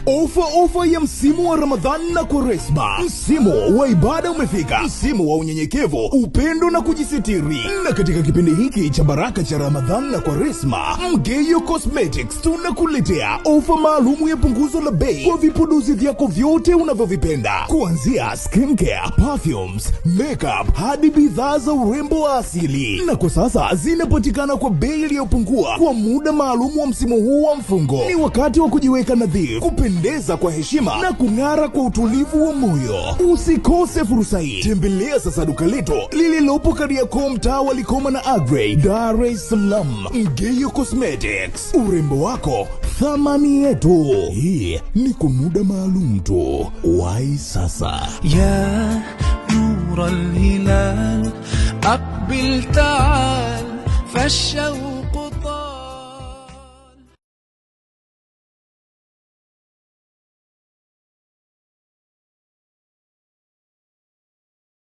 Ofa ya msimu wa Ramadhani na Kwaresma. Msimu wa ibada umefika. Msimu wa unyenyekevu, upendo na kujisitiri. Na katika kipindi hiki cha baraka cha Ramadhani na Kwaresma, Mgeyo Cosmetics tunakuletea ofa maalumu ya punguzo la bei kwa vipodozi vyako vyote unavyovipenda. Kuanzia skincare, perfumes, makeup hadi bidhaa za urembo wa asili. Na kwa sasa zinapatikana kwa bei iliyopungua kwa muda maalumu wa msimu huu wa mfungo. Ni wakati wa kujiweka nadhifu, kupendeza kwa heshima na kung'ara kwa utulivu wa moyo. Usikose fursa hii. Tembelea sasa duka letu lililopo Kariakoo, mtaa wa Likoma na Agrey, Dar es Salaam. Mgeyo Cosmetics, urembo wako thamani yetu. Hii ni kwa muda maalum tu. Wahi sasa. Ya nur al-hilal aqbil ta'al fashaw